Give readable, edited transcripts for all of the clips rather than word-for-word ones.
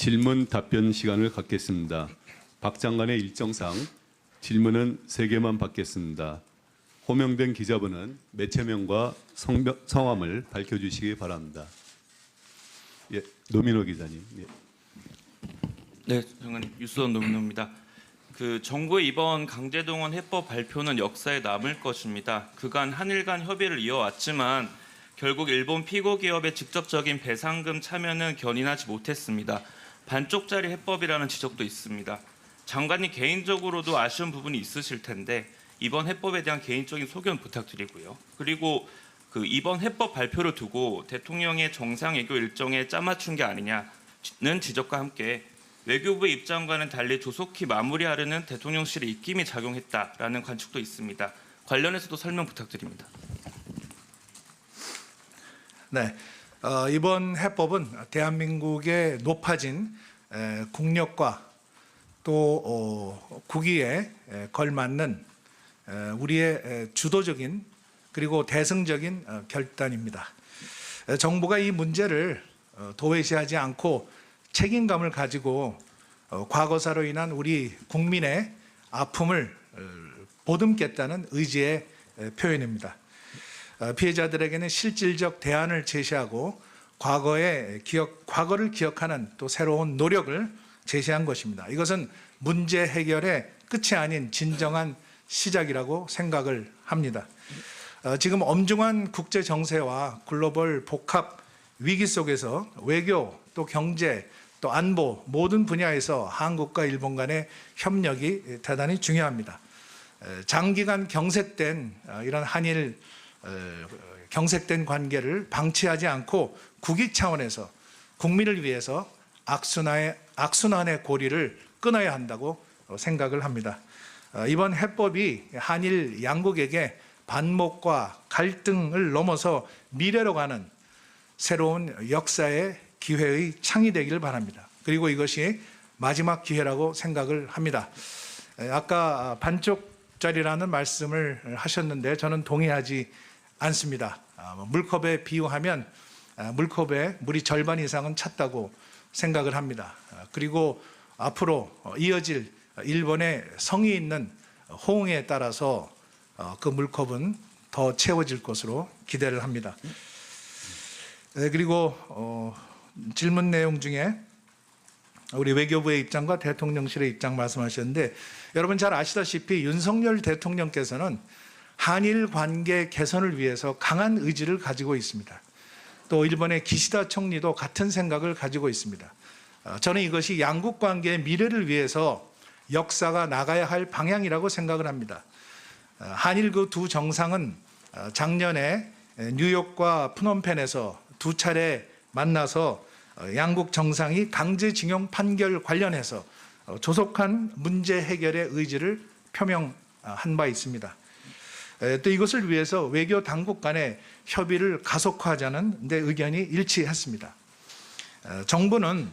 질문 답변 시간을 갖겠습니다. 박 장관의 일정상 질문은 3개만 받겠습니다. 호명된 기자분은 매체명과 성함을 밝혀주시기 바랍니다. 예, 노민호 기자님. 예. 네, 장관님, 뉴스원 노민호입니다. 정부의 이번 강제동원 해법 발표는 역사에 남을 것입니다. 그간 한일 간 협의를 이어왔지만 결국 일본 피고 기업의 직접적인 배상금 참여는 견인하지 못했습니다. 반쪽짜리 해법이라는 지적도 있습니다. 장관님 개인적으로도 아쉬운 부분이 있으실 텐데 이번 해법에 대한 개인적인 소견 부탁드리고요. 그리고 이번 해법 발표를 두고 대통령의 정상 외교 일정에 짜맞춘 게 아니냐는 지적과 함께 외교부의 입장과는 달리 조속히 마무리하려는 대통령실의 입김이 작용했다라는 관측도 있습니다. 관련해서도 설명 부탁드립니다. 네, 이번 해법은 대한민국의 높아진 국력과 또 국위에 걸맞는 우리의 주도적인 그리고 대승적인 결단입니다. 정부가 이 문제를 도외시하지 않고 책임감을 가지고 과거사로 인한 우리 국민의 아픔을 보듬겠다는 의지의 표현입니다. 피해자들에게는 실질적 대안을 제시하고 과거를 기억하는 또 새로운 노력을 제시한 것입니다. 이것은 문제 해결의 끝이 아닌 진정한 시작이라고 생각을 합니다. 지금 엄중한 국제 정세와 글로벌 복합 위기 속에서 외교 또 경제 또 안보 모든 분야에서 한국과 일본 간의 협력이 대단히 중요합니다. 장기간 경색된 이런 한일 경색된 관계를 방치하지 않고 국익 차원에서 국민을 위해서 악순환의 고리를 끊어야 한다고 생각을 합니다. 이번 해법이 한일 양국에게 반목과 갈등을 넘어서 미래로 가는 새로운 역사의 기회의 창이 되기를 바랍니다. 그리고 이것이 마지막 기회라고 생각을 합니다. 아까 반쪽짜리라는 말씀을 하셨는데 저는 동의하지 않습니다. 물컵에 비유하면 물컵에 물이 절반 이상은 찼다고 생각을 합니다. 그리고 앞으로 이어질 일본의 성의 있는 호응에 따라서 그 물컵은 더 채워질 것으로 기대를 합니다. 그리고 질문 내용 중에 우리 외교부의 입장과 대통령실의 입장 말씀하셨는데 여러분 잘 아시다시피 윤석열 대통령께서는 한일 관계 개선을 위해서 강한 의지를 가지고 있습니다. 또 일본의 기시다 총리도 같은 생각을 가지고 있습니다. 저는 이것이 양국 관계의 미래를 위해서 역사가 나가야 할 방향이라고 생각을 합니다. 한일 그 두 정상은 작년에 뉴욕과 프놈펜에서 2차례 만나서 양국 정상이 강제징용 판결 관련해서 조속한 문제 해결의 의지를 표명한 바 있습니다. 또 이것을 위해서 외교 당국 간의 협의를 가속화하자는 데 의견이 일치했습니다. 정부는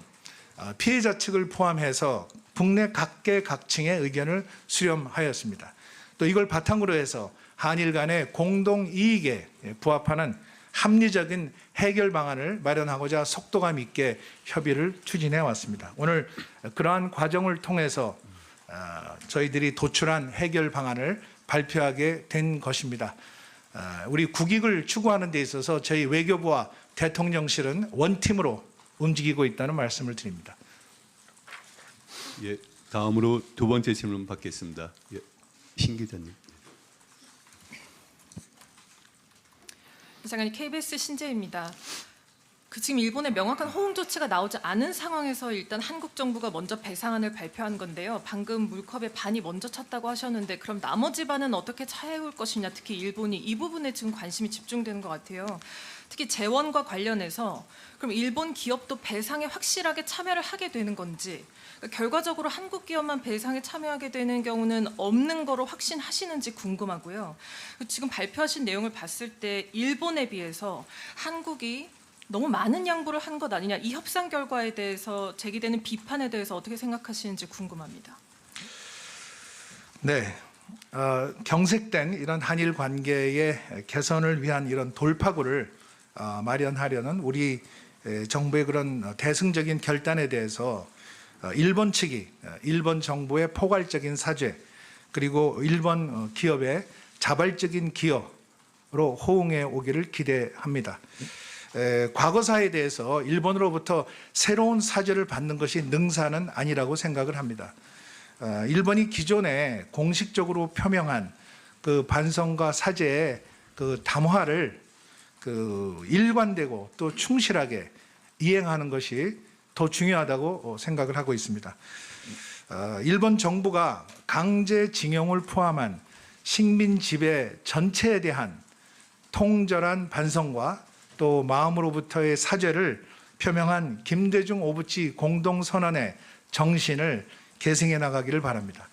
피해자 측을 포함해서 국내 각계각층의 의견을 수렴하였습니다. 또 이걸 바탕으로 해서 한일 간의 공동 이익에 부합하는 합리적인 해결 방안을 마련하고자 속도감 있게 협의를 추진해 왔습니다. 오늘 그러한 과정을 통해서 저희들이 도출한 해결 방안을 발표하게 된 것입니다. 우리 국익을 추구하는 데 있어서 저희 외교부와 대통령실은 원팀으로 움직이고 있다는 말씀을 드립니다. 예, 다음으로 2번째 질문 받겠습니다. 예, 신 기자님. 장관님, KBS 신재입니다. 지금 일본의 명확한 호응 조치가 나오지 않은 상황에서 일단 한국 정부가 먼저 배상안을 발표한 건데요. 방금 물컵의 반이 먼저 찼다고 하셨는데 그럼 나머지 반은 어떻게 차해올 것이냐, 특히 일본이 이 부분에 지금 관심이 집중되는 것 같아요. 특히 재원과 관련해서 그럼 일본 기업도 배상에 확실하게 참여를 하게 되는 건지, 그러니까 결과적으로 한국 기업만 배상에 참여하게 되는 경우는 없는 거로 확신하시는지 궁금하고요. 지금 발표하신 내용을 봤을 때 일본에 비해서 한국이 너무 많은 양보를 한 것 아니냐, 이 협상 결과에 대해서 제기되는 비판에 대해서 어떻게 생각하시는지 궁금합니다. 네, 경색된 이런 한일 관계의 개선을 위한 이런 돌파구를 마련하려는 우리 정부의 그런 대승적인 결단에 대해서 일본 측이 일본 정부의 포괄적인 사죄 그리고 일본 기업의 자발적인 기여로 호응해 오기를 기대합니다. 과거사에 대해서 일본으로부터 새로운 사죄를 받는 것이 능사는 아니라고 생각을 합니다. 일본이 기존에 공식적으로 표명한 그 반성과 사죄의 그 담화를 그 일관되고 또 충실하게 이행하는 것이 더 중요하다고 생각을 하고 있습니다. 일본 정부가 강제징용을 포함한 식민 지배 전체에 대한 통절한 반성과 또 마음으로부터의 사죄를 표명한 김대중 오부치 공동선언의 정신을 계승해 나가기를 바랍니다.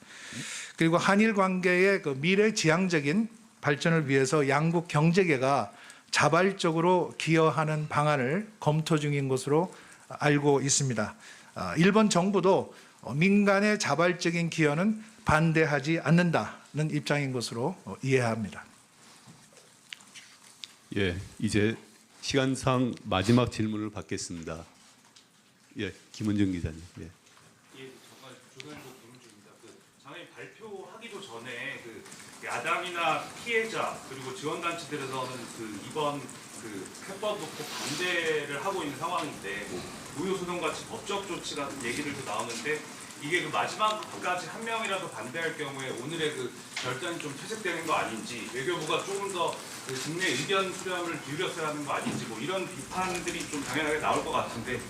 그리고 한일 관계의 그 미래지향적인 발전을 위해서 양국 경제계가 자발적으로 기여하는 방안을 검토 중인 것으로 알고 있습니다. 일본 정부도 민간의 자발적인 기여는 반대하지 않는다는 입장인 것으로 이해합니다. 예, 이제 시간상 마지막 질문을 받겠습니다. 예, 김은정 기자님. 예. 예, 잠깐 조선일보 김은주입니다. 장애인 발표하기도 전에 야당이나 피해자 그리고 지원단체들에서는 이번 해법 놓고 반대를 하고 있는 상황인데 무효소송 같이 법적 조치 같은 얘기들도 나오는데 이게 마지막까지 한 명이라도 반대할 경우에 오늘의 결단이 좀 퇴색되는 거 아닌지 외교부가 조금 더 국내 의견 수렴을 기울였어야 하는 거 아닌지 이런 비판들이 좀 당연하게 나올 것 같은데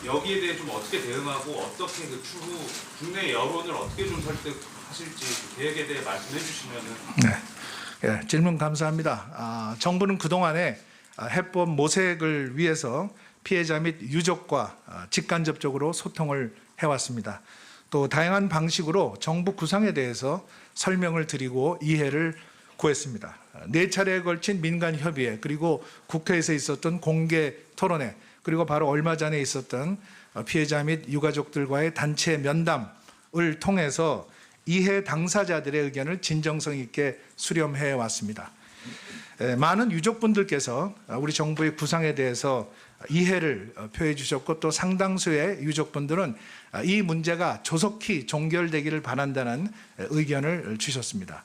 여기에 대해 좀 어떻게 대응하고 어떻게 추후 국내 여론을 어떻게 좀 설득하실지 계획에 대해 말씀해 주시면은. 네, 예, 질문 감사합니다. 정부는 그동안에 해법 모색을 위해서 피해자 및 유족과 직간접적으로 소통을 해왔습니다. 또 다양한 방식으로 정부 구상에 대해서 설명을 드리고 이해를 구했습니다. 4차례에 걸친 민간 협의회 그리고 국회에서 있었던 공개 토론회 그리고 바로 얼마 전에 있었던 피해자 및 유가족들과의 단체 면담을 통해서 이해 당사자들의 의견을 진정성 있게 수렴해 왔습니다. 많은 유족분들께서 우리 정부의 구상에 대해서 이해를 표해 주셨고 또 상당수의 유족분들은 이 문제가 조속히 종결되기를 바란다는 의견을 주셨습니다.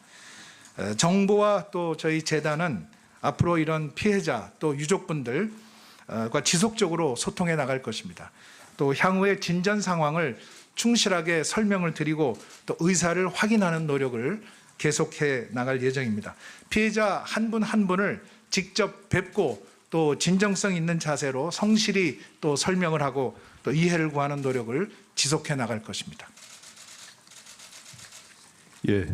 정부와 또 저희 재단은 앞으로 이런 피해자 또 유족분들과 지속적으로 소통해 나갈 것입니다. 또 향후의 진전 상황을 충실하게 설명을 드리고 또 의사를 확인하는 노력을 계속해 나갈 예정입니다. 피해자 한 분 한 분을 직접 뵙고 또 진정성 있는 자세로 성실히 또 설명을 하고 또 이해를 구하는 노력을 지속해 나갈 것입니다. 예,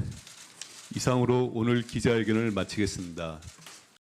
이상으로 오늘 기자회견을 마치겠습니다.